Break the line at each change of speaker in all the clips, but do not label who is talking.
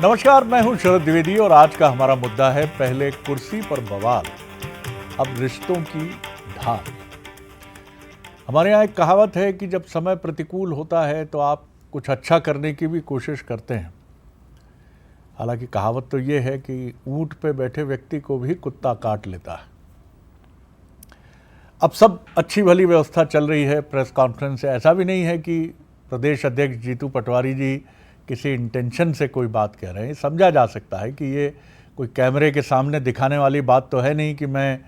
नमस्कार, मैं हूं शरद द्विवेदी और आज का हमारा मुद्दा है पहले कुर्सी पर बवाल, अब रिश्तों की ढाल। हमारे यहाँ एक कहावत है कि जब समय प्रतिकूल होता है तो आप कुछ अच्छा करने की भी कोशिश करते हैं। हालांकि कहावत तो ये है कि ऊंट पे बैठे व्यक्ति को भी कुत्ता काट लेता है। अब सब अच्छी भली व्यवस्था चल रही है, प्रेस कॉन्फ्रेंस है। ऐसा भी नहीं है कि प्रदेश अध्यक्ष जीतू पटवारी जी किसी इंटेंशन से कोई बात कह रहे हैं। समझा जा सकता है कि ये कोई कैमरे के सामने दिखाने वाली बात तो है नहीं कि मैं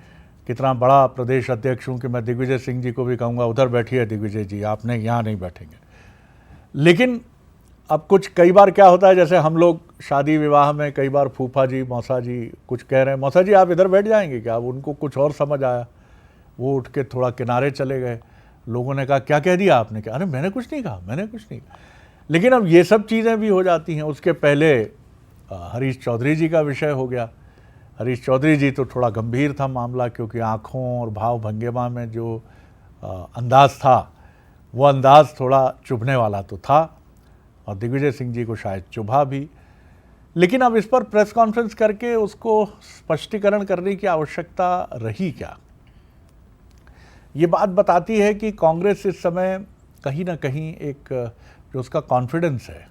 कितना बड़ा प्रदेश अध्यक्ष हूँ कि मैं दिग्विजय सिंह जी को भी कहूँगा उधर बैठिए दिग्विजय जी, आपने यहाँ नहीं बैठेंगे। लेकिन अब कुछ कई बार क्या होता है, जैसे हम लोग शादी विवाह में कई बार फूफा जी मौसा जी कुछ कह रहे हैं, मौसा जी आप इधर बैठ जाएंगे क्या? अब उनको कुछ और समझ आया, वो उठ के थोड़ा किनारे चले गए। लोगों ने कहा क्या कह दिया आपने? क्या? अरे मैंने कुछ नहीं कहा, मैंने कुछ नहीं कहा। लेकिन अब ये सब चीज़ें भी हो जाती हैं। उसके पहले हरीश चौधरी जी का विषय हो गया। हरीश चौधरी जी तो थोड़ा गंभीर था मामला, क्योंकि आँखों और भाव भंगिमा में जो अंदाज़ था वो अंदाज़ थोड़ा चुभने वाला तो था और दिग्विजय सिंह जी को शायद चुभा भी। लेकिन अब इस पर प्रेस कॉन्फ्रेंस करके उसको स्पष्टीकरण करने की आवश्यकता रही क्या? ये बात बताती है कि कांग्रेस इस समय कहीं ना कहीं एक जो उसका कॉन्फिडेंस है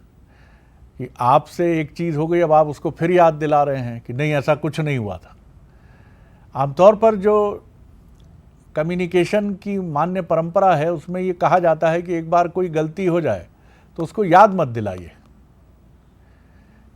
कि आपसे एक चीज़ हो गई, अब आप उसको फिर याद दिला रहे हैं कि नहीं ऐसा कुछ नहीं हुआ था। आमतौर पर जो कम्युनिकेशन की मान्य परंपरा है उसमें ये कहा जाता है कि एक बार कोई गलती हो जाए तो उसको याद मत दिलाइए।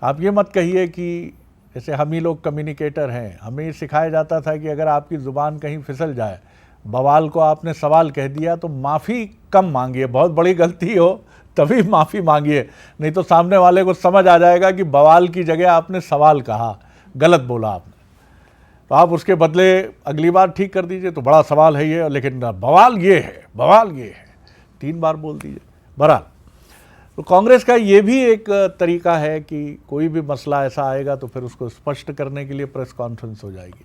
आप ये मत कहिए कि जैसे हम ही लोग कम्युनिकेटर हैं, हमें ये सिखाया जाता था कि अगर आपकी ज़ुबान कहीं फिसल जाए, बवाल को आपने सवाल कह दिया तो माफ़ी कम मांगिए, बहुत बड़ी गलती हो तभी माफ़ी मांगिए, नहीं तो सामने वाले को समझ आ जाएगा कि बवाल की जगह आपने सवाल कहा, गलत बोला आपने। तो आप उसके बदले अगली बार ठीक कर दीजिए तो बड़ा सवाल है ये, लेकिन बवाल ये है, बवाल ये है, 3 बार बोल दीजिए। बहरहाल तो कांग्रेस का ये भी एक तरीका है कि कोई भी मसला ऐसा आएगा तो फिर उसको स्पष्ट करने के लिए प्रेस कॉन्फ्रेंस हो जाएगी।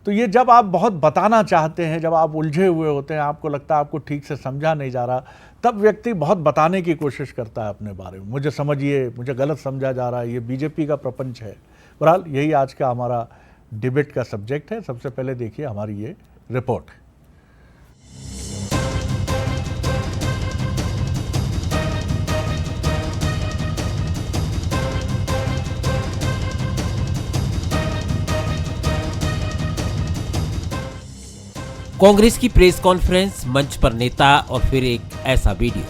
तो ये जब आप बहुत बताना चाहते हैं, जब आप उलझे हुए होते हैं, आपको लगता है आपको ठीक से समझा नहीं जा रहा, तब व्यक्ति बहुत बताने की कोशिश करता है अपने बारे में, मुझे समझिए, मुझे गलत समझा जा रहा है, ये बीजेपी का प्रपंच है। बहरहाल यही आज का हमारा डिबेट का सब्जेक्ट है। सबसे पहले देखिए हमारी ये रिपोर्ट।
कांग्रेस की प्रेस कॉन्फ्रेंस, मंच पर नेता और फिर एक ऐसा वीडियो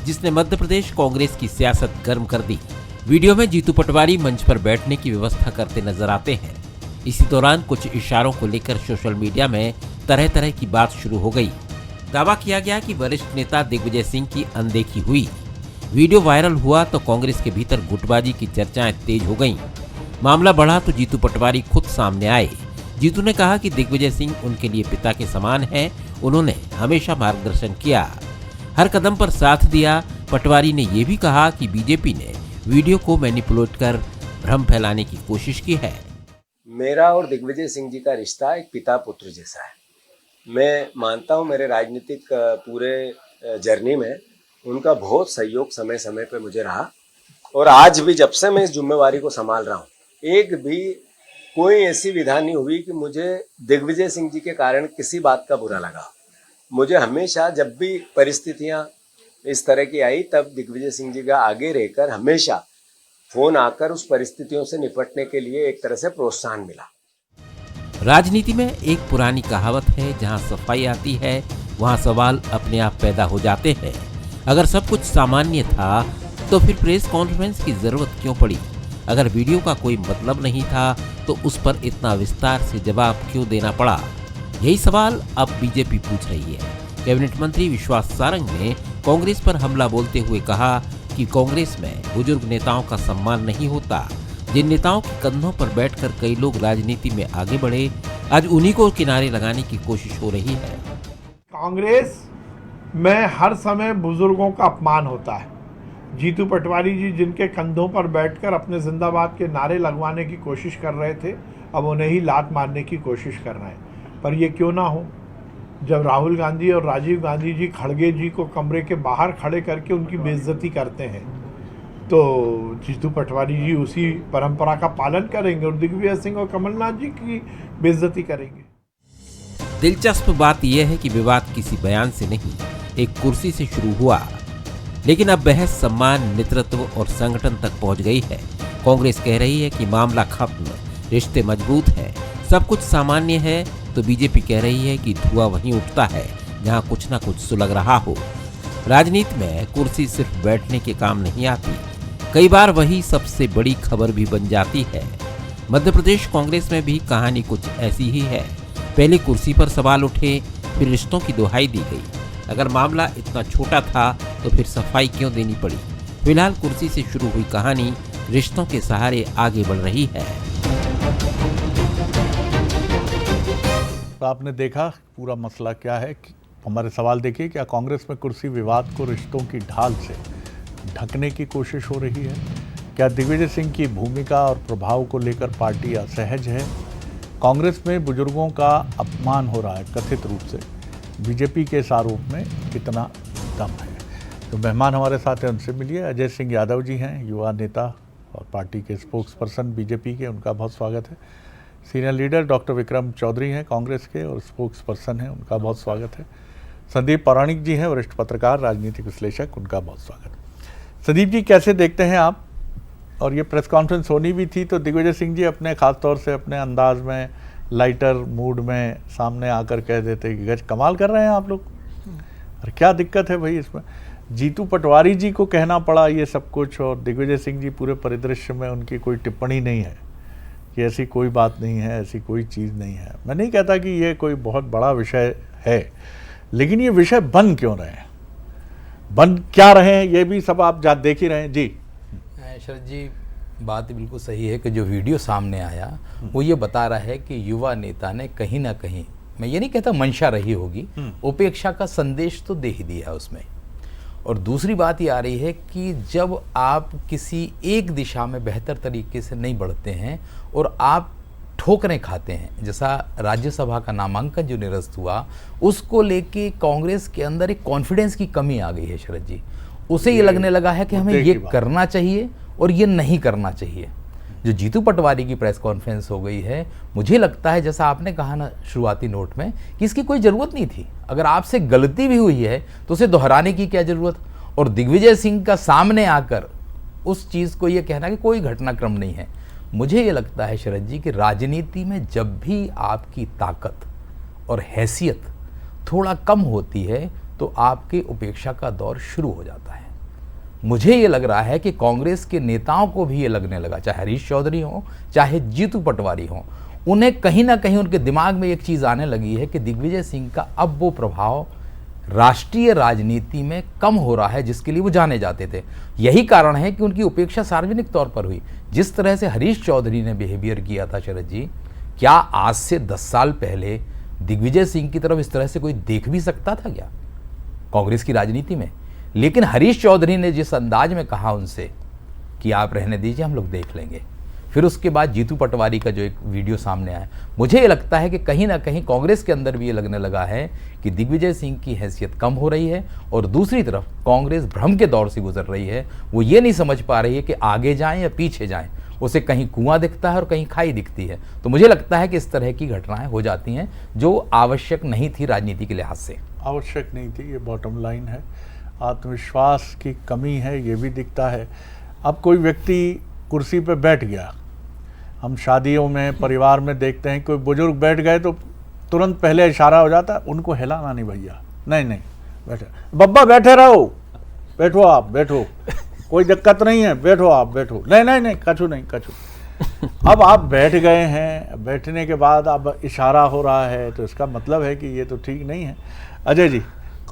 जिसने मध्य प्रदेश कांग्रेस की सियासत गर्म कर दी। वीडियो में जीतू पटवारी मंच पर बैठने की व्यवस्था करते नजर आते हैं। इसी दौरान कुछ इशारों को लेकर सोशल मीडिया में तरह तरह की बात शुरू हो गई। दावा किया गया कि वरिष्ठ नेता दिग्विजय सिंह की अनदेखी हुई। वीडियो वायरल हुआ तो कांग्रेस के भीतर गुटबाजी की चर्चाएं तेज हो गईं। मामला बढ़ा तो जीतू पटवारी खुद सामने आए। जीतू ने कहा कि दिग्विजय सिंह उनके लिए पिता के समान हैं, उन्होंने हमेशा मार्गदर्शन किया, हर कदम पर साथ दिया। पटवारी ने यह भी कहा कि बीजेपी ने वीडियो को मैनिपुलेट कर भ्रम फैलाने की कोशिश की है।
मेरा और दिग्विजय सिंह जी का रिश्ता एक पिता पुत्र जैसा है। मैं मानता हूँ मेरे राजनीतिक पूरे जर्नी में उनका बहुत सहयोग समय समय पर मुझे रहा, और आज भी जब से मैं इस जिम्मेवारी को संभाल रहा हूँ, एक भी कोई ऐसी विधा नहीं हुई कि मुझे दिग्विजय सिंह जी के कारण किसी बात का बुरा लगा। मुझे हमेशा जब भी परिस्थितियां इस तरह की आई तब दिग्विजय सिंह जी का आगे रहकर हमेशा फोन आकर उस परिस्थितियों से निपटने के लिए एक तरह से प्रोत्साहन मिला।
राजनीति में एक पुरानी कहावत है, जहां सफाई आती है वहां सवाल अपने आप पैदा हो जाते हैं। अगर सब कुछ सामान्य था तो फिर प्रेस कॉन्फ्रेंस की जरूरत क्यों पड़ी? अगर वीडियो का कोई मतलब नहीं था तो उस पर इतना विस्तार से जवाब क्यों देना पड़ा? यही सवाल अब बीजेपी पूछ रही है। कैबिनेट मंत्री विश्वास सारंग ने कांग्रेस पर हमला बोलते हुए कहा कि कांग्रेस में बुजुर्ग नेताओं का सम्मान नहीं होता। जिन नेताओं के कंधों पर बैठकर कई लोग राजनीति में आगे बढ़े, आज उन्हीं को किनारे लगाने की कोशिश हो रही है।
कांग्रेस में हर समय बुजुर्गों का अपमान होता है। जीतू पटवारी जी जिनके कंधों पर बैठकर अपने जिंदाबाद के नारे लगवाने की कोशिश कर रहे थे, अब उन्हें ही लात मारने की कोशिश कर रहे हैं। पर ये क्यों ना हो, जब राहुल गांधी और राजीव गांधी जी खड़गे जी को कमरे के बाहर खड़े करके उनकी बेइज्जती करते हैं, तो जीतू पटवारी जी उसी परंपरा का पालन करेंगे और दिग्विजय सिंह और कमलनाथ जी की बेइज्जती करेंगे।
दिलचस्प बात यह है कि विवाद किसी बयान से नहीं, एक कुर्सी से शुरू हुआ, लेकिन अब बहस सम्मान, नेतृत्व और संगठन तक पहुंच गई है। कांग्रेस कह रही है कि मामला खत्म, रिश्ते मजबूत हैं, सब कुछ सामान्य है, तो बीजेपी कह रही है कि धुआं वहीं उठता है जहां कुछ ना कुछ सुलग रहा हो। राजनीति में कुर्सी सिर्फ बैठने के काम नहीं आती, कई बार वही सबसे बड़ी खबर भी बन जाती है। मध्य प्रदेश कांग्रेस में भी कहानी कुछ ऐसी ही है। पहले कुर्सी पर सवाल उठे, फिर रिश्तों की दुहाई दी गई। अगर मामला इतना छोटा था तो फिर सफाई क्यों देनी पड़ी? फिलहाल कुर्सी से शुरू हुई कहानी रिश्तों के सहारे आगे बढ़ रही है।
तो आपने देखा पूरा मसला क्या है। हमारे सवाल देखिए, क्या कांग्रेस में कुर्सी विवाद को रिश्तों की ढाल से ढकने की कोशिश हो रही है? क्या दिग्विजय सिंह की भूमिका और प्रभाव को लेकर पार्टी असहज है? कांग्रेस में बुजुर्गों का अपमान हो रहा है कथित रूप से, बीजेपी के इस आरोप में कितना दम है? तो मेहमान हमारे साथ हैं, उनसे मिलिए। अजय सिंह यादव जी हैं, युवा नेता और पार्टी के स्पोक्स पर्सन बीजेपी के, उनका बहुत स्वागत है। Senior leader doctor Vikram Chaudhary हैं कांग्रेस के और स्पोक्स पर्सन हैं, उनका बहुत स्वागत है। संदीप पौराणिक जी हैं, वरिष्ठ पत्रकार, राजनीतिक विश्लेषक, उनका बहुत स्वागत है। संदीप जी, कैसे देखते हैं आप? और ये प्रेस कॉन्फ्रेंस होनी भी थी तो दिग्विजय सिंह जी अपने ख़ास तौर से अपने अंदाज में, लाइटर मूड में सामने आकर कह देते कि गज कमाल कर रहे हैं आप लोग, और क्या दिक्कत है भाई इसमें? जीतू पटवारी जी को कहना पड़ा ये सब कुछ, और दिग्विजय सिंह जी पूरे परिदृश्य में उनकी कोई टिप्पणी नहीं है कि ऐसी कोई बात नहीं है, ऐसी कोई चीज़ नहीं है। मैं नहीं कहता कि ये कोई बहुत बड़ा विषय है, लेकिन ये विषय बन क्यों रहे हैं, बन क्या रहे हैं, ये भी सब आप देख ही रहे हैं। जी
शरद जी, बात बिल्कुल सही है कि जो वीडियो सामने आया वो ये बता रहा है कि युवा नेता ने कहीं ना कहीं, मैं ये नहीं कहता मंशा रही होगी, उपेक्षा का संदेश तो दे ही दिया उसमें। और दूसरी बात ये आ रही है कि जब आप किसी एक दिशा में बेहतर तरीके से नहीं बढ़ते हैं और आप ठोकरें खाते हैं, जैसा राज्यसभा का नामांकन जो निरस्त हुआ, उसको लेके कांग्रेस के अंदर एक कॉन्फिडेंस की कमी आ गई है शरद जी। उसे ये लगने लगा है कि हमें ये करना चाहिए और ये नहीं करना चाहिए। जो जीतू पटवारी की प्रेस कॉन्फ्रेंस हो गई है, मुझे लगता है जैसा आपने कहा ना शुरुआती नोट में कि इसकी कोई ज़रूरत नहीं थी। अगर आपसे गलती भी हुई है तो उसे दोहराने की क्या ज़रूरत? और दिग्विजय सिंह का सामने आकर उस चीज़ को ये कहना कि कोई घटनाक्रम नहीं है। मुझे ये लगता है शरद जी कि राजनीति में जब भी आपकी ताकत और हैसियत थोड़ा कम होती है तो आपके उपेक्षा का दौर शुरू हो जाता है। मुझे ये लग रहा है कि कांग्रेस के नेताओं को भी ये लगने लगा, चाहे हरीश चौधरी हो चाहे जीतू पटवारी हो, उन्हें कहीं ना कहीं उनके दिमाग में एक चीज़ आने लगी है कि दिग्विजय सिंह का अब वो प्रभाव राष्ट्रीय राजनीति में कम हो रहा है जिसके लिए वो जाने जाते थे। यही कारण है कि उनकी उपेक्षा सार्वजनिक तौर पर हुई। जिस तरह से हरीश चौधरी ने बिहेवियर किया था शरद जी, क्या आज से 10 साल पहले दिग्विजय सिंह की तरफ इस तरह से कोई देख भी सकता था क्या कांग्रेस की राजनीति में? लेकिन हरीश चौधरी ने जिस अंदाज में कहा उनसे कि आप रहने दीजिए, हम लोग देख लेंगे, फिर उसके बाद जीतू पटवारी का जो एक वीडियो सामने आया, मुझे ये लगता है कि कहीं ना कहीं कांग्रेस के अंदर भी ये लगने लगा है कि दिग्विजय सिंह की हैसियत कम हो रही है और दूसरी तरफ कांग्रेस भ्रम के दौर से गुजर रही है। वो ये नहीं समझ पा रही है कि आगे जाएं या पीछे जाएं। उसे कहीं कुआं दिखता है और कहीं खाई दिखती है। तो मुझे लगता है कि इस तरह की घटनाएं हो जाती हैं जो आवश्यक नहीं थी, राजनीति के लिहाज से
आवश्यक नहीं थी। ये बॉटम लाइन है। आत्मविश्वास की कमी है, ये भी दिखता है। अब कोई व्यक्ति कुर्सी पे बैठ गया, हम शादियों में, परिवार में देखते हैं कोई बुजुर्ग बैठ गए तो तुरंत पहले इशारा हो जाता है, उनको हिलाना नहीं भैया, नहीं नहीं बैठे, बब्बा बैठे रहो, बैठो आप बैठो, कोई दिक्कत नहीं है, बैठो आप बैठो, नहीं नहीं नहीं कछु नहीं कछु। अब आप बैठ गए हैं, बैठने के बाद अब इशारा हो रहा है तो इसका मतलब है कि ये तो ठीक नहीं है। अजय जी,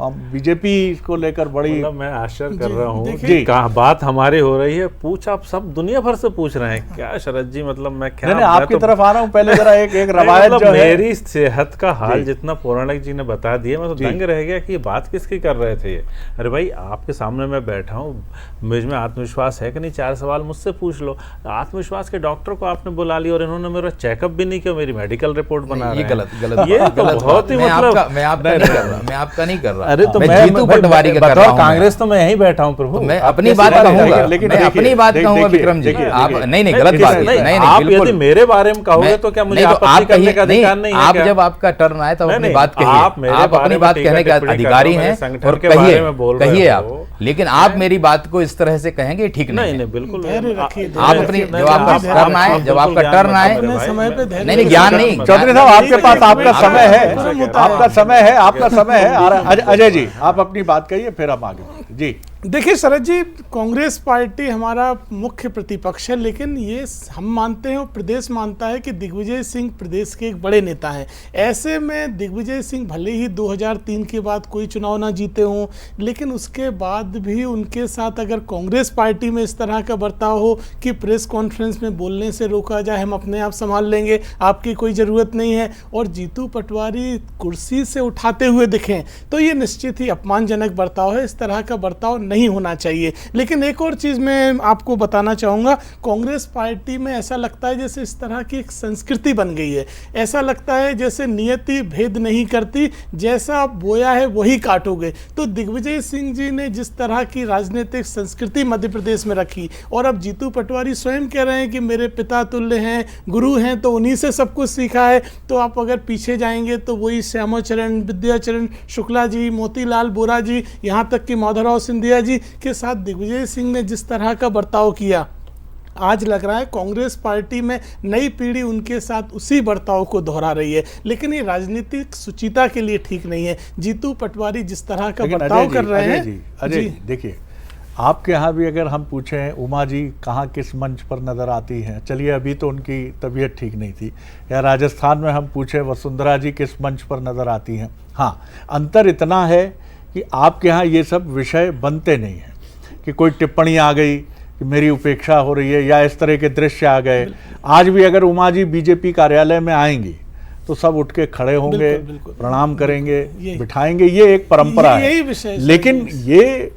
बीजेपी इसको लेकर बड़ी
मतलब मैं आश्चर्य कर रहा हूँ
जी।
कि कहाँ बात हमारी हो रही है, पूछ आप सब दुनिया भर से पूछ रहे हैं क्या शरद जी, मतलब मैं क्या
नहीं,
मैं
आपकी
तो-
तरफ आ रहा हूँ पहले जरा एक
नहीं,
रवायत
मतलब
जो है
मेरी सेहत का हाल
जी।
जितना पौराणिक जी ने बता दिया, मैं तो
जी।
दंग रह गया कि ये बात किसकी कर रहे थे ये। अरे भाई आपके सामने मैं बैठा हूँ, मुझ में आत्मविश्वास है कि नहीं, 4 सवाल मुझसे पूछ लो। आत्मविश्वास के डॉक्टर को आपने बुला लिया और इन्होंने मेरा चेकअप भी नहीं किया, मेरी मेडिकल रिपोर्ट बना
ये
रहे
गलत
हैं।
गलत
ये
बात-
तो
गलत
बहुत ही
बात।
मतलब
मैं आपका नहीं कर रहा, मैं आपका नहीं कर रहा।
अरे तो मैं
जीतू पटवारी का कर रहा हूं।
कांग्रेस तो मैं यहीं बैठा हूँ प्रभु।
तो मैं
आप
अपनी
कैसे
बात
बात
कहूंगा,
करेंगे?
लेकिन
मैं
देखिए,
अपनी बात कहूंगा
देखिए,
विक्रम जी।
देखिए,
आप
देखिए।
नहीं
नहीं,
गलत बात
नहीं,
नहीं
आप
बिल्कुल।
यदि मेरे बारे में कहोगे तो क्या मुझे
नहीं, तो
आपत्ति करने का
नहीं,
अधिकार नहीं है
आप
क्या?
जब आपका टर्न आए तब
नहीं,
अपनी
नहीं,
बात कहिए।
आप मेरे
आप
बारे
अपनी
में
बात
टीका
कहने के
टिप्पणी कर
अधिकारी
रहे हो,
हैं
मेरे संगठन
और
के बारे में बोल रहे
कहिए
हो।
आप, लेकिन आप मेरी बात को इस तरह से कहेंगे ठीक
नहीं
नहीं
नहीं
है।
बिल्कुल
धैर्य रखिए,
आप
धैर्य
अपनी
रखिए।
जब आपका टर्न आए, जब आपका टर्न आए,
अपने समय पे धैर्य
नहीं, ज्ञान नहीं।
चौधरी साहब आपके पास आपका समय है,
होता
आपका समय है, आपका समय है। अजय जी आप अपनी बात कहिए, फिर हम आगे बढ़ेंगे। जी
देखिए शरद जी, कांग्रेस पार्टी हमारा मुख्य प्रतिपक्ष है, लेकिन ये हम मानते हैं और प्रदेश मानता है कि दिग्विजय सिंह प्रदेश के एक बड़े नेता हैं। ऐसे में दिग्विजय सिंह भले ही 2003 के बाद कोई चुनाव ना जीते हों, लेकिन उसके बाद भी उनके साथ अगर कांग्रेस पार्टी में इस तरह का बर्ताव हो कि प्रेस कॉन्फ्रेंस में बोलने से रोका जाए, हम अपने आप संभाल लेंगे, आपकी कोई ज़रूरत नहीं है, और जीतू पटवारी कुर्सी से उठाते हुए दिखें, तो ये निश्चित ही अपमानजनक बर्ताव है। इस तरह का बर्ताव नहीं होना चाहिए। लेकिन एक और चीज़ मैं आपको बताना चाहूँगा, कांग्रेस पार्टी में ऐसा लगता है जैसे इस तरह की एक संस्कृति बन गई है। ऐसा लगता है जैसे नियति भेद नहीं करती, जैसा आप बोया है वही काटोगे। तो दिग्विजय सिंह जी ने जिस तरह की राजनीतिक संस्कृति मध्य प्रदेश में रखी, और अब जीतू पटवारी स्वयं कह रहे हैं कि मेरे पिता तुल्य हैं, गुरु हैं, तो उन्हीं से सब कुछ सीखा है। तो आप अगर पीछे जाएंगे तो वही श्यामाचरण, विद्याचरण शुक्ला जी, मोतीलाल बोरा जी, यहाँ तक कि माधवराव सिंधिया जी के साथ दिग्विजय सिंह ने जिस तरह का बर्ताव किया, आज लग रहा है कांग्रेस पार्टी में नई पीढ़ी उनके साथ उसी बर्ताव को दोहरा रही है। लेकिन ये राजनीतिक सुचिता के लिए ठीक नहीं है। जीतू पटवारी जिस तरह का
लेकिन
बर्ताव कर रहे हैं,
अजय जी देखिए, आपके यहाँ भी अगर हम पूछें उमा जी कहाँ किस मंच पर नज़र आती हैं, चलिए अभी तो उनकी तबीयत ठीक नहीं थी, या राजस्थान में हम पूछें वसुंधरा जी किस मंच पर नज़र आती हैं। हाँ, अंतर इतना है कि आपके यहाँ ये सब विषय बनते नहीं हैं कि कोई टिप्पणी आ गई कि मेरी उपेक्षा हो रही है या इस तरह के दृश्य आ गए। आज भी अगर उमा जी बीजेपी कार्यालय में आएंगी तो सब उठ के खड़े होंगे,
बिल्कुल, बिल्कुल।
प्रणाम करेंगे, बिठाएंगे, ये एक परंपरा
यही
है।
विषय है।
लेकिन ये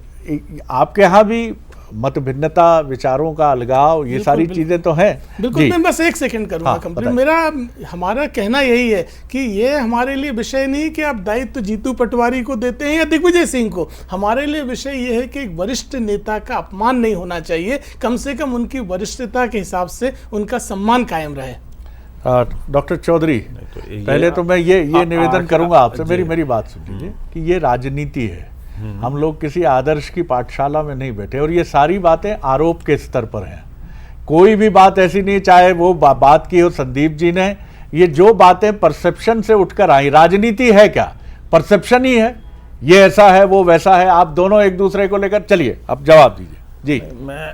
आपके यहाँ भी मत भिन्नता, विचारों का अलगाव, ये सारी चीजें तो हैं।
बिल्कुल,
जी।
मैं बस एक सेकंड करूंगा
हाँ,
कंप्लीट।
बताइए।
हमारा कहना यही है कि ये हमारे लिए विषय नहीं कि आप दायित्व जीतू पटवारी को देते हैं या दिग्विजय सिंह को। हमारे लिए विषय ये है कि एक वरिष्ठ नेता का अपमान नहीं होना चाहिए, कम से कम उनकी वरिष्ठता के हिसाब से उनका सम्मान कायम रहे।
डॉक्टर चौधरी, पहले तो मैं ये निवेदन करूंगा आपसे, मेरी बात सुन लीजिए कि ये राजनीति है। हम लोग किसी आदर्श की पाठशाला में नहीं बैठे, और ये सारी बातें आरोप के स्तर पर हैं। कोई भी बात ऐसी नहीं, चाहे वो बात की हो संदीप जी ने, ये जो बातें परसेप्शन से उठकर आई, राजनीति है क्या? परसेप्शन ही है, ये ऐसा है वो वैसा है। आप दोनों एक दूसरे को लेकर चलिए, अब जवाब दीजिए। जी
मैं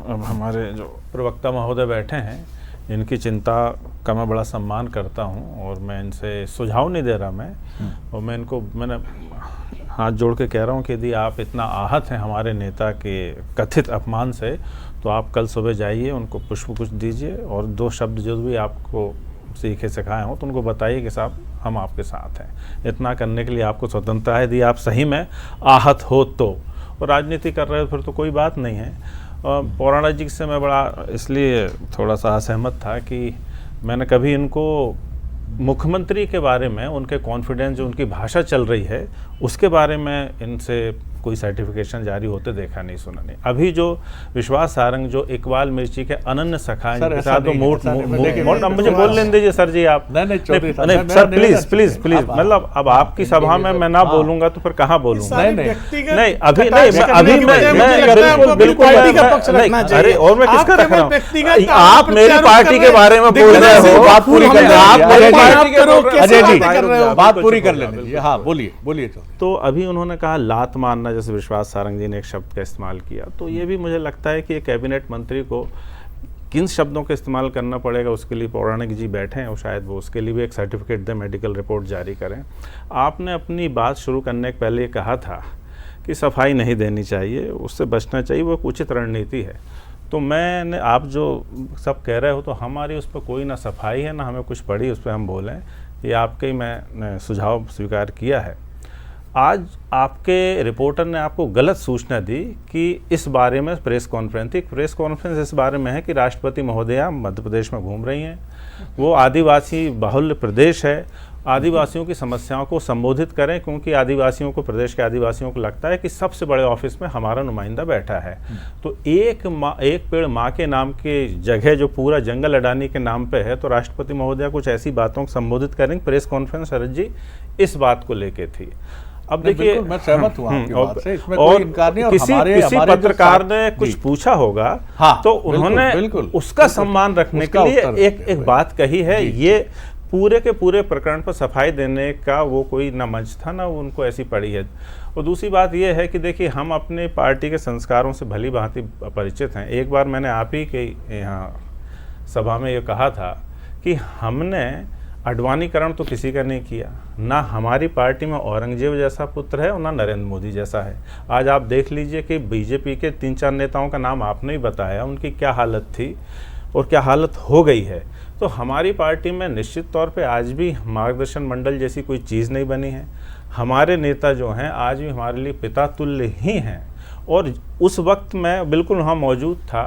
अब हमारे जो प्रवक्ता महोदय बैठे हैं, इनकी चिंता का मैं बड़ा सम्मान करता हूं, और मैं इनसे सुझाव नहीं दे रहा मैं, और मैंने हाथ जोड़ के कह रहा हूं कि यदि आप इतना आहत हैं हमारे नेता के कथित अपमान से, तो आप कल सुबह जाइए, उनको पुष्प कुछ दीजिए, और 2 शब्द जो भी आपको सीखे सिखाए हों तो उनको बताइए कि साहब हम आपके साथ हैं। इतना करने के लिए आपको स्वतंत्रता है, यदि आप सही में आहत हो तो। और राजनीति कर रहे हो फिर तो कोई बात नहीं है। पौराणिक जी से मैं बड़ा इसलिए थोड़ा सा असहमत था कि मैंने कभी इनको मुख्यमंत्री के बारे में, उनके कॉन्फिडेंस जो उनकी भाषा चल रही है उसके बारे में इनसे कोई सर्टिफिकेशन जारी होते देखा नहीं, सुना नहीं। अभी जो विश्वास सारंग जो इकबाल मिर्ची के अनन्य सखा के साथ मुझे बोल लेने दीजिए सर जी आप।
नहीं
सर प्लीज मतलब अब आपकी सभा में मैं ना बोलूंगा तो फिर कहाँ बोलूंगा? नहीं अभी मैं बिल्कुल अरे और मैं किसका रख रहा हूँ? आप मेरी पार्टी के बारे में बोल रहे हो,
बात पूरी कर अजय जी
बात
बात पूरी कर लेने दीजिए। हाँ बोलिए।
तो अभी उन्होंने कहा लात मारना, जैसे विश्वास सारंग जी ने एक शब्द का इस्तेमाल किया, तो ये भी मुझे लगता है कि एक कैबिनेट मंत्री को किन शब्दों का इस्तेमाल करना पड़ेगा उसके लिए पौराणिक जी बैठे हैं और शायद वो उसके लिए भी एक सर्टिफिकेट दें, मेडिकल रिपोर्ट जारी करें। आपने अपनी बात शुरू करने के पहले ये कहा था कि सफाई नहीं देनी चाहिए, उससे बचना चाहिए, वो एक उचित रणनीति है। तो मैंने, आप जो सब कह रहे हो तो हमारी उस पर कोई ना सफाई है ना हमें कुछ पड़ी उस पर हम बोलें, ये आपके ही मैं सुझाव स्वीकार किया है। आज आपके रिपोर्टर ने आपको गलत सूचना दी कि इस बारे में प्रेस कॉन्फ्रेंस थी। प्रेस कॉन्फ्रेंस इस बारे में है कि राष्ट्रपति महोदया मध्य प्रदेश में घूम रही हैं, वो आदिवासी बाहुल्य प्रदेश है, आदिवासियों की समस्याओं को संबोधित करें, क्योंकि आदिवासियों को, प्रदेश के आदिवासियों को लगता है कि सबसे बड़े ऑफिस में हमारा नुमाइंदा बैठा है। तो एक पेड़ माँ के नाम के जगह जो पूरा जंगल अडानी के नाम पे है, तो राष्ट्रपति महोदया कुछ ऐसी बातों को संबोधित करें। प्रेस कॉन्फ्रेंस शरद जी इस बात को लेके थी। अब देखिए,
मैं सहमत हूं आपकी बात से, इसमें
और
कोई इनकार नहीं। और
किसी पत्रकार ने कुछ पूछा होगा,
हाँ,
तो उन्होंने उसका सम्मान रखने के लिए एक बात कही है। ये पूरे के पूरे प्रकरण पर सफाई देने का वो कोई ना मंच था ना वो उनको ऐसी पड़ी है। और दूसरी बात ये है कि देखिए, हम अपने पार्टी के संस्कारों से भली भांति परिचित हैं। एक बार मैंने आप ही के यहाँ सभा में ये कहा था कि हमने अडवाणीकरण तो किसी का नहीं किया, ना हमारी पार्टी में औरंगजेब जैसा पुत्र है और ना नरेंद्र मोदी जैसा है। आज आप देख लीजिए कि बीजेपी के 3-4 नेताओं का नाम आपने ही बताया, उनकी क्या हालत थी और क्या हालत हो गई है। तो हमारी पार्टी में निश्चित तौर पे आज भी मार्गदर्शन मंडल जैसी कोई चीज़ नहीं बनी है। हमारे नेता जो हैं आज भी हमारे लिए पिता तुल्य ही हैं, और उस वक्त मैं बिल्कुल वहाँ मौजूद था।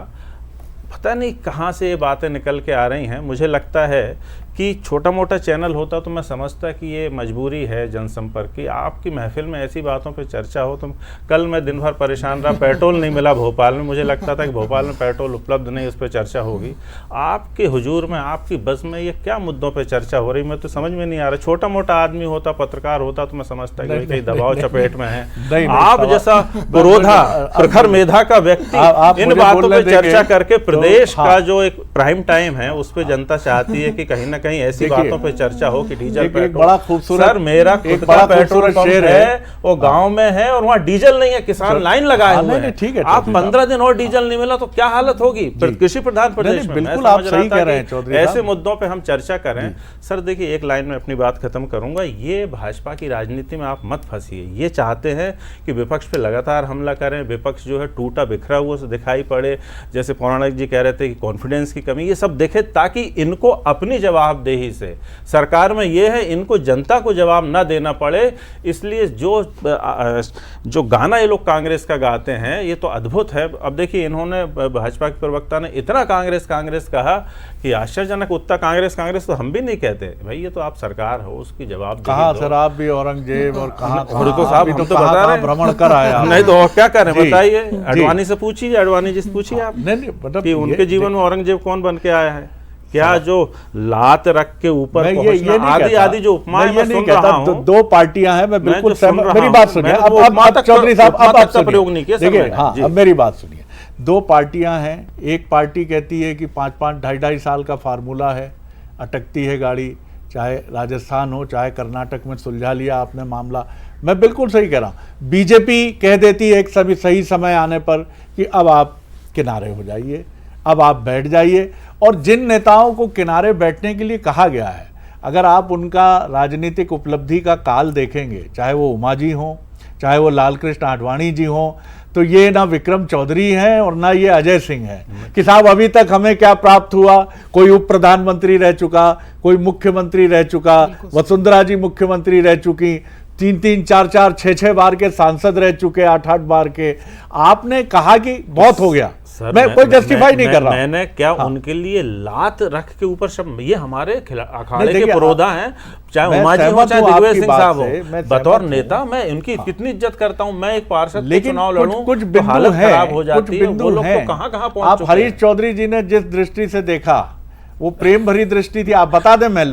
पता नहीं कहाँ से ये बातें निकल के आ रही हैं। मुझे लगता है कि छोटा मोटा चैनल होता तो मैं समझता कि ये मजबूरी है जनसंपर्क की। आपकी महफिल में ऐसी बातों पे चर्चा हो, तो कल मैं दिन भर परेशान रहा, पेट्रोल नहीं मिला भोपाल में, मुझे लगता था कि भोपाल में पेट्रोल उपलब्ध नहीं, उस पर चर्चा होगी। आपके हुजूर में, आपकी बस में ये क्या मुद्दों पे चर्चा हो रही, मैं तो समझ में नहीं आ रहा। छोटा मोटा आदमी होता, पत्रकार होता, तो मैं समझता कि कहीं दबाव चपेट में है। आप जैसा पुरोधा प्रखर मेधा का व्यक्ति इन बातों पर चर्चा करके प्रदेश का जो एक प्राइम टाइम है उस पर जनता चाहती है कि कहीं ना कहीं ऐसी बातों पे चर्चा हो कि डीजल पेट्रोल।
बड़ा खूबसूरत,
सर मेरा खुद का पेट्रोल पंप है, वो गांव में है और वहाँ डीजल नहीं है, किसान लाइन लगाए हुए हैं।
ठीक है,
आप 15 दिन और डीजल नहीं मिला तो क्या हालत होगी कृषि प्रधान प्रदेश में।
बिल्कुल आप सही कह रहे हैं चौधरी साहब।
ऐसे मुद्दों पे हम चर्चा करें। सर देखिए, एक लाइन में अपनी बात खत्म करूंगा। ये भाजपा की राजनीति में आप मत फंसिए। ये चाहते हैं कि विपक्ष पे लगातार हमला करें, विपक्ष जो है टूटा बिखरा हुआ से दिखाई पड़े, जैसे पौराणिक जी कह रहे थे कि कॉन्फिडेंस की कमी, ये सब देखे ताकि इनको अपनी जवाबदेही से, सरकार में ये है इनको जनता को जवाब ना देना पड़े। इसलिए जो गाना ये लोग कांग्रेस का गाते हैं ये तो अद्भुत है। अब देखिए, इन्होंने, भाजपा के प्रवक्ता ने इतना कांग्रेस कांग्रेस कहा कि आश्चर्यजनक। उतना कांग्रेस कांग्रेस तो हम भी नहीं कहते भाई, ये तो आप सरकार हो, उसकी जवाब
कहाँ सर आप भी औरंगजेब और कहाँ
तो साहब हम तो बता रहे हैं
भ्रमण कर आया।
नहीं तो और क्या करें बताइए, अडवाणी से पूछिए, अडवाणी जी से पूछिए आप
मतलब
कि उनके जीवन में औरंगजेब कौन बन के आया है। क्या जो लात रख के ऊपर आदि आदि जो उपमा मैं सुन रहा हूं।
दो पार्टियां हैं, मैं बिल्कुल सहमत। मेरी बात सुनिए अब चौधरी साहब, अब आप प्रयोग नहीं किया। देखिए, हाँ, अब मेरी बात सुनिए। दो पार्टियां हैं, एक पार्टी कहती है कि 5-5, 2.5 साल का फार्मूला है, अटकती है गाड़ी, चाहे राजस्थान हो चाहे कर्नाटक में सुलझा लिया आपने मामला। मैं बिल्कुल सही कह रहा हूँ। बीजेपी कह देती है एक सही समय आने पर कि अब आप किनारे हो जाइए, अब आप बैठ जाइए। और जिन नेताओं को किनारे बैठने के लिए कहा गया है, अगर आप उनका राजनीतिक उपलब्धि का काल देखेंगे, चाहे वो उमा जी हों, चाहे वो लालकृष्ण आडवाणी जी हों, तो ये ना विक्रम चौधरी हैं और ना ये अजय सिंह हैं कि साहब अभी तक हमें क्या प्राप्त हुआ। कोई उप प्रधानमंत्री रह चुका, कोई मुख्यमंत्री रह चुका, वसुंधरा जी मुख्यमंत्री रह चुकी, 3-3, 4-4, 6-6 बार के सांसद रह चुके, 8-8 बार के। आपने कहा कि बहुत हो गया। मैं कोई जस्टिफाई नहीं कर रहा।
मैंने क्या उनके लिए लात रख के ऊपर शब्द, ये हमारे अखाड़े के पुरोधा हैं, चाहे उमा जी हो चाहे दिग्विजय सिंह साहब हो। बतौर नेता मैं इनकी कितनी इज्जत करता हूं। मैं एक पार्षद के चुनाव लड़ूं,
कुछ बिंदु खराब हो जाती है। वो लोग तो
कहां पहुंच चुके हैं।
हरीश चौधरी जी ने जिस दृष्टि से देखा, वो प्रेम भरी दृष्टि थी। आप बता दें, मैं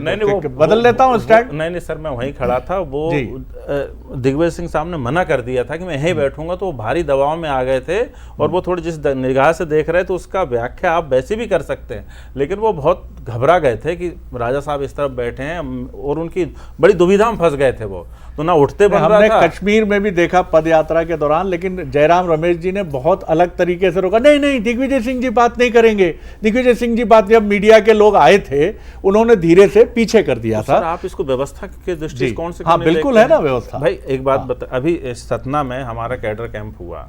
बदल लेता हूँ स्टैंड।
नहीं सर, मैं वहीं खड़ा था। वो दिग्विजय सिंह साहब ने मना कर दिया था कि मैं यहीं बैठूंगा, तो वो भारी दबाव में आ गए थे। और वो थोड़ी जिस निगाह से देख रहे थे उसका व्याख्या आप वैसे भी कर सकते हैं, लेकिन वो बहुत घबरा गए थे कि राजा साहब इस तरफ बैठे हैं और उनकी बड़ी दुविधा में फंस गए थे वो, तो ना उठते बन रहा
हमने
था।
कश्मीर में भी देखा पद यात्रा के दौरान, लेकिन जयराम रमेश जी ने बहुत अलग तरीके से रोका, नहीं नहीं दिग्विजय सिंह जी बात नहीं करेंगे, दिग्विजय सिंह जी बात। जब मीडिया के लोग आए थे उन्होंने धीरे से पीछे कर दिया
तो
था।
सर आप इसको व्यवस्था के दृष्टिकोण से
हाँ बिल्कुल है ना व्यवस्था।
भाई एक बात बता, अभी सतना में हमारा कैडर कैंप हुआ,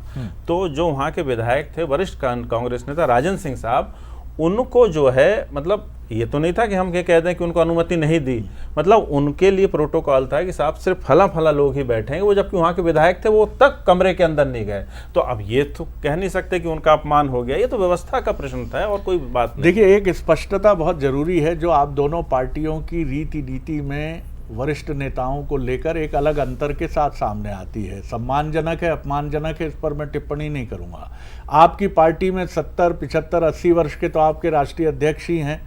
तो जो वहाँ के विधायक थे वरिष्ठ कांग्रेस नेता राजन सिंह साहब, उनको जो है मतलब ये तो नहीं था कि हम ये कह दें कि उनको अनुमति नहीं दी, मतलब उनके लिए प्रोटोकॉल था कि साहब सिर्फ फला लोग ही बैठेंगे, वो जबकि वहाँ के विधायक थे वो तक कमरे के अंदर नहीं गए। तो अब ये तो कह नहीं सकते कि उनका अपमान हो गया, ये तो व्यवस्था का प्रश्न था और कोई बात नहीं।
देखिए एक स्पष्टता बहुत जरूरी है, जो आप दोनों पार्टियों की रीति नीति में वरिष्ठ नेताओं को लेकर एक अलग अंतर के साथ सामने आती है। सम्मानजनक है, अपमानजनक है, इस पर मैं टिप्पणी नहीं करूंगा। आपकी पार्टी में 70, 75, 80 वर्ष के तो आपके राष्ट्रीय अध्यक्ष ही हैं,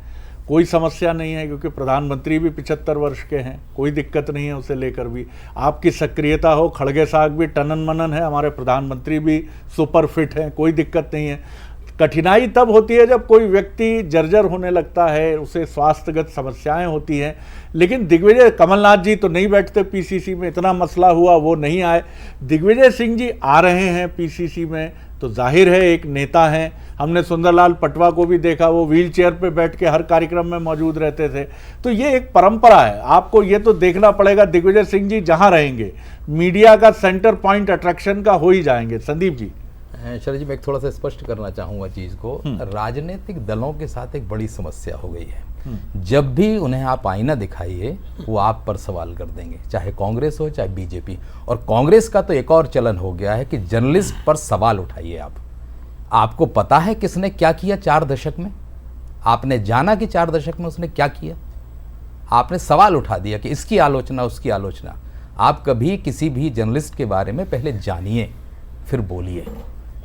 कोई समस्या नहीं है, क्योंकि प्रधानमंत्री भी 75 वर्ष के हैं, कोई दिक्कत नहीं है उसे लेकर भी। आपकी सक्रियता हो, खड़गे साहब भी टनन मनन है, हमारे प्रधानमंत्री भी सुपर फिट हैं, कोई दिक्कत नहीं है। कठिनाई तब होती है जब कोई व्यक्ति जर्जर होने लगता है, उसे स्वास्थ्यगत समस्याएं होती हैं। लेकिन दिग्विजय, कमलनाथ जी तो नहीं बैठते पीसीसी में, इतना मसला हुआ वो नहीं आए। दिग्विजय सिंह जी आ रहे हैं पीसीसी में, तो जाहिर है एक नेता हैं। हमने सुंदरलाल पटवा को भी देखा, वो व्हील चेयर पर बैठ के हर कार्यक्रम में मौजूद रहते थे। तो ये एक परंपरा है, आपको ये तो देखना पड़ेगा। दिग्विजय सिंह जी जहाँ रहेंगे मीडिया का सेंटर पॉइंट अट्रैक्शन का हो ही जाएंगे। संदीप जी।
शरद जी मैं एक थोड़ा सा स्पष्ट करना चाहूँगा चीज़ को। राजनीतिक दलों के साथ एक बड़ी समस्या हो गई है, जब भी उन्हें आप आईना दिखाइए वो आप पर सवाल कर देंगे, चाहे कांग्रेस हो चाहे बीजेपी। और कांग्रेस का तो एक और चलन हो गया है कि जर्नलिस्ट पर सवाल उठाइए आप। आपको पता है किसने क्या किया 4 दशक में? आपने जाना कि 4 दशक में उसने क्या किया? आपने सवाल उठा दिया कि इसकी आलोचना उसकी आलोचना। आप कभी किसी भी जर्नलिस्ट के बारे में पहले जानिए फिर बोलिए,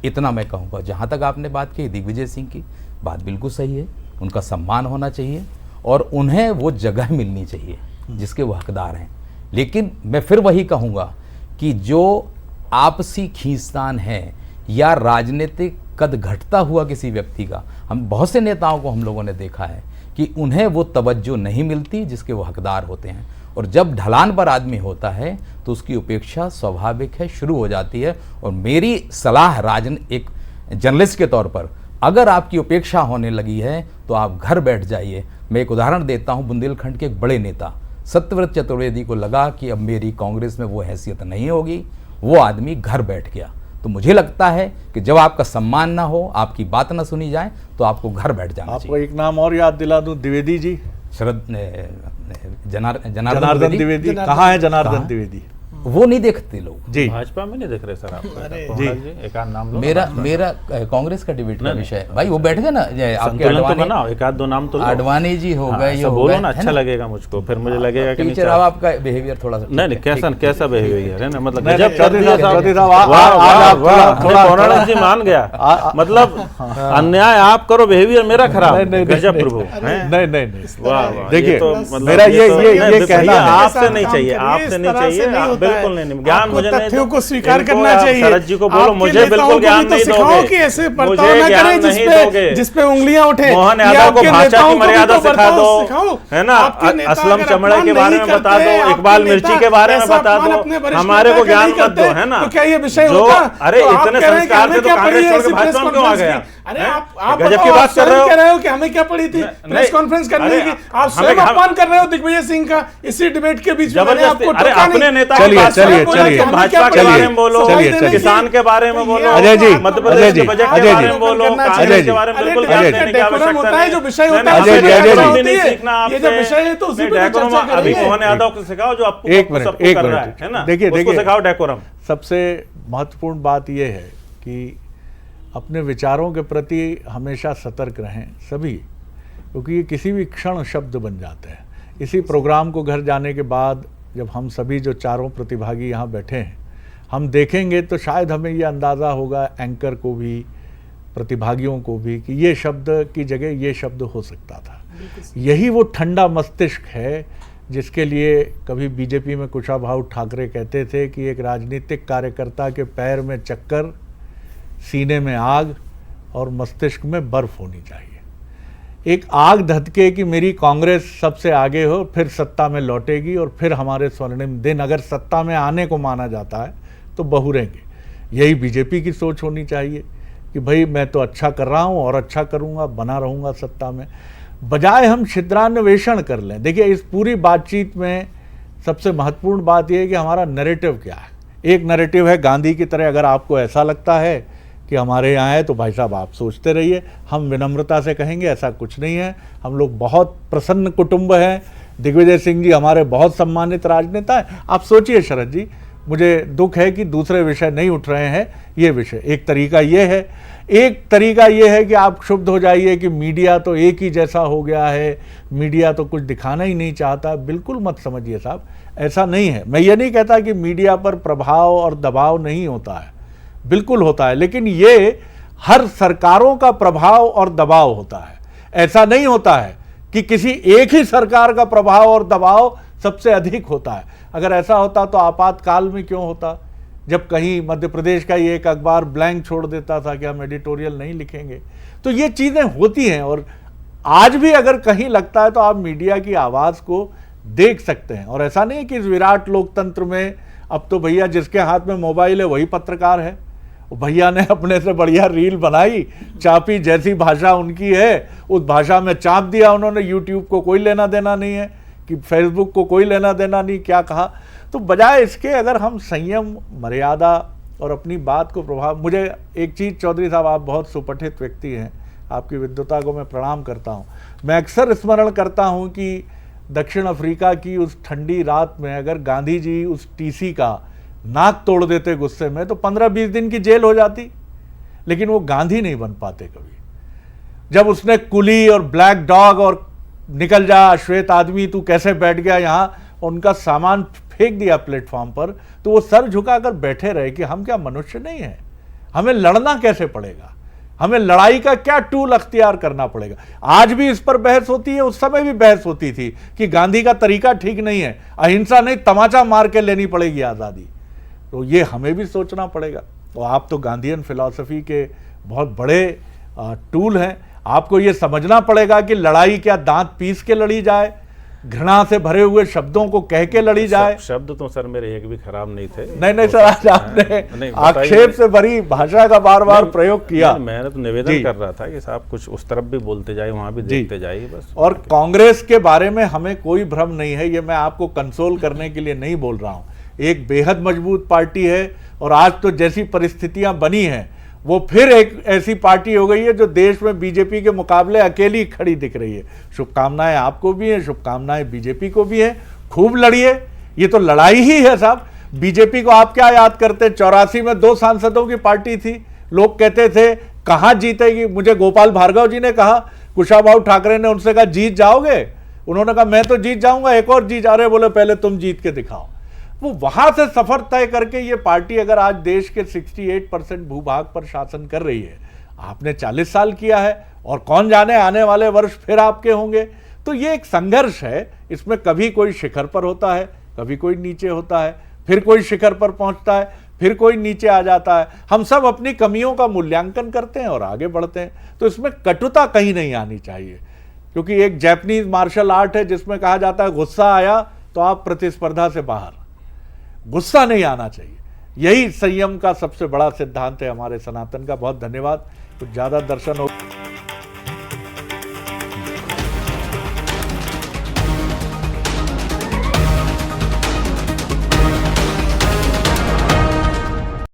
इतना मैं कहूँगा। जहाँ तक आपने बात की दिग्विजय सिंह की, बात बिल्कुल सही है, उनका सम्मान होना चाहिए और उन्हें वो जगह मिलनी चाहिए जिसके वो हकदार हैं। लेकिन मैं फिर वही कहूँगा कि जो आपसी खींचतान है या राजनीतिक कद घटता हुआ किसी व्यक्ति का, हम बहुत से नेताओं को हम लोगों ने देखा है कि उन्हें वो तवज्जो नहीं मिलती जिसके वो हकदार होते हैं। और जब ढलान पर आदमी होता है तो उसकी उपेक्षा स्वाभाविक है, शुरू हो जाती है। और मेरी सलाह एक जर्नलिस्ट के तौर पर, अगर आपकी उपेक्षा होने लगी है तो आप घर बैठ जाइए। मैं एक उदाहरण देता हूं, बुंदेलखंड के एक बड़े नेता सत्यव्रत चतुर्वेदी को लगा कि अब मेरी कांग्रेस में वो हैसियत नहीं होगी, वो आदमी घर बैठ गया। तो मुझे लगता है कि जब आपका सम्मान ना हो, आपकी बात ना सुनी जाए, तो आपको घर बैठ जाना चाहिए।
आपको एक नाम और याद दिला दूं, द्विवेदी जी,
जनार्दन
द्विवेदी। कहाँ है जनार्दन द्विवेदी?
वो नहीं देखते लोग
जी,
भाजपा में नहीं दिख रहे सर आपको
जी।
एक आध नाम लो।
मेरा कांग्रेस का डिबेट का विषय है भाई। वो बैठ गए ना, आपके
संतुलन तो बनाओ, एक आध दो नाम तो लो।
आडवाणी जी हो गए, ये हो
बोलो
गए,
ना,
है
अच्छा लगेगा मुझको, फिर मुझे लगेगा कि
टीचर अब आपका बिहेवियर थोड़ा सा
नहीं कैसा बिहेवियर है ना, मतलब
नहीं,
गजब कर
चौधरी
दिया
साहब, चौधरी
साहब।
साहब,
वाह,
आज
वाह,
आप
वाह,
थोड़ा
पौराणिक जी मान गया, मतलब अन्याय आप करो, बिहेवियर मेरा खराब, गजब प्रभु।
नहीं नहीं नहीं,
वाह वाह,
देखिए
तो मतलब
मेरा ये
नहीं,
कहना है,
आपसे नहीं चाहिए, आपसे नहीं चाहिए, बिल्कुल नहीं, ज्ञान मुझे नहीं,
तथ्यों को स्वीकार
इनको
करना
आप
चाहिए।
शरद जी को बोलो,
आपके
मुझे
नेताओं
बिल्कुल
को
ज्ञान
भी तो
नहीं
सिखाओ
दोगे,
कि ऐसे बर्ताव
मुझे
ना
ज्ञान
करें
नहीं दोगे।
जिसपे उंगलियां उठे।
मोहन
ये
यादव को
आपके
भाषा
नेताओं
की
को भी
मर्यादा
तो
सिखा
बर्ताव
दो,
सिखाओ।
है ना।
आपके नेता
असलम
अगर
चमड़े के
अपमान
बारे
नहीं
में बता
करते,
दो,
आपके
इकबाल
नेता
मिर्ची के बारे में
ऐसा
बता
अपमान
दो,
अपने वरिष्ठ
हमारे
नेता
को
का
ज्ञान
नहीं
मत दो,
करते,
है ना।
तो क्या ये विषय
जो
होता?
अरे
तो आप
इतने
कह रहे हैं कि
संस्कार
हमें
थे तो
क्या
कांग्रेस
पड़ी
छोड़ के
ऐसी
भाजपा में क्यों आ
प्रेस
गया?
कॉन्फ्रेंस की? अरे
हैं?
आप
गजब की
बताओ,
बात
आप
कर रहे
स्वयं
हो।
कह रहे हो कि हमें क्या पड़ी थी प्रेस कॉन्फ्रेंस करने की? आप स्वयं
हमें
अपमान कर रहे हो दिग्विजय सिंह का इसी डिबेट के बीच में। मैंने
जबरदस्ती,
आपको
अरे
टोका
अपने
नहीं।
नेता
चलिए,
के
चलिए,
बात
चलिए,
करो, भाजपा के
चलिए,
बारे में बोलो,
चलिए, चलिए।
किसान के बारे में बोलो,
अजय जी,
मध्य
अजय
प्रदेश
जी,
के बजट
अजय
के
जी,
बारे में बोलो,
अजय
कांग्रेस
जी,
के बारे में
अरे
बिल्कुल
डिबेट
ज्ञान
का
देने की
डेकोरम
आवश्यकता
होता है, जो
नहीं।
विषय होता
नहीं,
है,
अजय जी,
हमें
अजय
डेकोरम
जी।
भी नहीं सीखना
ये जो
आपसे।
विषय है तो उसी
नहीं,
पे तो
डेकोरम
चर्चा
अभी
करेंगे।
मोहन यादव को सिखाओ जो आपको
एक मिनट,
सबको
एक
कर रहा
मिनट।
है ना,
देखिए,
उसको
देखिए।
सिखाओ डेकोरम।
सबसे महत्वपूर्ण बात यह है कि अपने विचारों के प्रति हमेशा सतर्क रहें सभी, क्योंकि ये किसी भी क्षण शब्द बन जाते हैं। इसी प्रोग्राम को घर जाने के बाद जब हम सभी जो चारों प्रतिभागी यहाँ बैठे हैं हम देखेंगे तो शायद हमें ये अंदाज़ा होगा, एंकर को भी, प्रतिभागियों को भी, कि ये शब्द की जगह ये शब्द हो सकता था। यही वो ठंडा मस्तिष्क है जिसके लिए कभी बीजेपी में कुशाभाऊ ठाकरे कहते थे कि एक राजनीतिक कार्यकर्ता के पैर में चक्कर, सीने में आग और मस्तिष्क में बर्फ होनी चाहिए। एक आग धधके कि मेरी कांग्रेस सबसे आगे हो, फिर सत्ता में लौटेगी और फिर हमारे स्वर्णिम दिन अगर सत्ता में आने को माना जाता है तो बहुरेंगे। यही बीजेपी की सोच होनी चाहिए कि भाई मैं तो अच्छा कर रहा हूँ और अच्छा करूँगा, बना रहूँगा सत्ता में, बजाय हम छिद्रान्वेषण कर लें। देखिए, इस पूरी बातचीत में सबसे महत्वपूर्ण बात यह है कि हमारा नैरेटिव क्या है। एक नैरेटिव है गांधी की तरह, अगर आपको ऐसा लगता है कि हमारे यहाँ है तो भाई साहब आप सोचते रहिए, हम विनम्रता से कहेंगे ऐसा कुछ नहीं है। हम लोग बहुत प्रसन्न कुटुंब हैं, दिग्विजय सिंह जी हमारे बहुत सम्मानित राजनेता हैं। आप सोचिए शरद जी, मुझे दुख है कि दूसरे विषय नहीं उठ रहे हैं, ये विषय। एक तरीका ये है कि आप क्षुब्ध हो जाइए कि मीडिया तो एक ही जैसा हो गया है, मीडिया तो कुछ दिखाना ही नहीं चाहता। बिल्कुल मत समझिए साहब, ऐसा नहीं है। मैं ये नहीं कहता कि मीडिया पर प्रभाव और दबाव नहीं होता है, बिल्कुल होता है, लेकिन ये हर सरकारों का प्रभाव और दबाव होता है। ऐसा नहीं होता है कि किसी एक ही सरकार का प्रभाव और दबाव सबसे अधिक होता है। अगर ऐसा होता तो आपातकाल में क्यों होता, जब कहीं मध्य प्रदेश का ये एक अखबार ब्लैंक छोड़ देता था कि हम एडिटोरियल नहीं लिखेंगे। तो ये चीज़ें होती हैं, और आज भी अगर कहीं लगता है तो आप मीडिया की आवाज़ को देख सकते हैं। और ऐसा नहीं है कि इस विराट लोकतंत्र में अब तो भैया जिसके हाथ में मोबाइल है वही पत्रकार है। भैया ने अपने से बढ़िया रील बनाई, चापी, जैसी भाषा उनकी है उस भाषा में चाप दिया उन्होंने। यूट्यूब को कोई लेना देना नहीं है, कि फेसबुक को कोई लेना देना नहीं, क्या कहा। तो बजाय इसके अगर हम संयम, मर्यादा और अपनी बात को प्रभाव, मुझे एक चीज़ चौधरी साहब, आप बहुत सुपठित व्यक्ति हैं, आपकी विद्वता को मैं प्रणाम करता हूँ। मैं अक्सर स्मरण करता हूँ कि दक्षिण अफ्रीका की उस ठंडी रात में अगर गांधी जी उस टीसी का नाक तोड़ देते गुस्से में तो 15-20 दिन की जेल हो जाती, लेकिन वो गांधी नहीं बन पाते कभी। जब उसने कुली और ब्लैक डॉग और निकल जा श्वेत आदमी तू कैसे बैठ गया यहाँ, उनका सामान फेंक दिया प्लेटफॉर्म पर, तो वो सर झुकाकर बैठे रहे कि हम क्या मनुष्य नहीं हैं, हमें लड़ना कैसे पड़ेगा, हमें लड़ाई का क्या टूल अख्तियार करना पड़ेगा। आज भी इस पर बहस होती है, उस समय भी बहस होती थी कि गांधी का तरीका ठीक नहीं है, अहिंसा नहीं तमाचा मार के लेनी पड़ेगी आज़ादी। तो ये हमें भी सोचना पड़ेगा। और आप तो गांधीयन फिलॉसफी के बहुत बड़े टूल हैं, आपको ये समझना पड़ेगा कि लड़ाई क्या दांत पीस के लड़ी जाए, घृणा से भरे हुए शब्दों को कह के लड़ी जाए।
शब्द तो सर मेरे एक भी खराब नहीं थे।
नहीं सर, आज आपने आक्षेप से भरी भाषा का बार बार प्रयोग किया।
मैंने तो निवेदन कर रहा था कि साहब कुछ उस तरफ भी बोलते जाए, वहां भी देखते जाइए बस।
और कांग्रेस के बारे में हमें कोई भ्रम नहीं है, ये मैं आपको कंसोल करने के लिए नहीं बोल रहा हूँ। एक बेहद मजबूत पार्टी है, और आज तो जैसी परिस्थितियां बनी हैं वो फिर एक ऐसी पार्टी हो गई है जो देश में बीजेपी के मुकाबले अकेली खड़ी दिख रही है। शुभकामनाएं आपको भी हैं, शुभकामनाएं बीजेपी को भी हैं, खूब लड़िए। ये तो लड़ाई ही है साहब। बीजेपी को आप क्या याद करते, 84 में 2 सांसदों की पार्टी थी, लोग कहते थे कहाँ जीतेगी। मुझे गोपाल भार्गव जी ने कहा, कुशाभाऊ ठाकरे ने उनसे कहा जीत जाओगे, उन्होंने कहा मैं तो जीत जाऊंगा, एक और जीत जा रहे, बोले पहले तुम जीत के दिखाओ। वो वहां से सफर तय करके ये पार्टी अगर आज देश के 68% भूभाग पर शासन कर रही है, आपने 40 साल किया है, और कौन जाने आने वाले वर्ष फिर आपके होंगे। तो ये एक संघर्ष है, इसमें कभी कोई शिखर पर होता है, कभी कोई नीचे होता है, फिर कोई शिखर पर पहुंचता है, फिर कोई नीचे आ जाता है। हम सब अपनी कमियों का मूल्यांकन करते हैं और आगे बढ़ते हैं। तो इसमें कटुता कहीं नहीं आनी चाहिए, क्योंकि एक जापानीज मार्शल आर्ट है जिसमें कहा जाता है गुस्सा आया तो आप प्रतिस्पर्धा से बाहर, गुस्सा नहीं आना चाहिए। यही संयम का सबसे बड़ा सिद्धांत है हमारे सनातन का। बहुत धन्यवाद। कुछ ज़्यादा दर्शन हो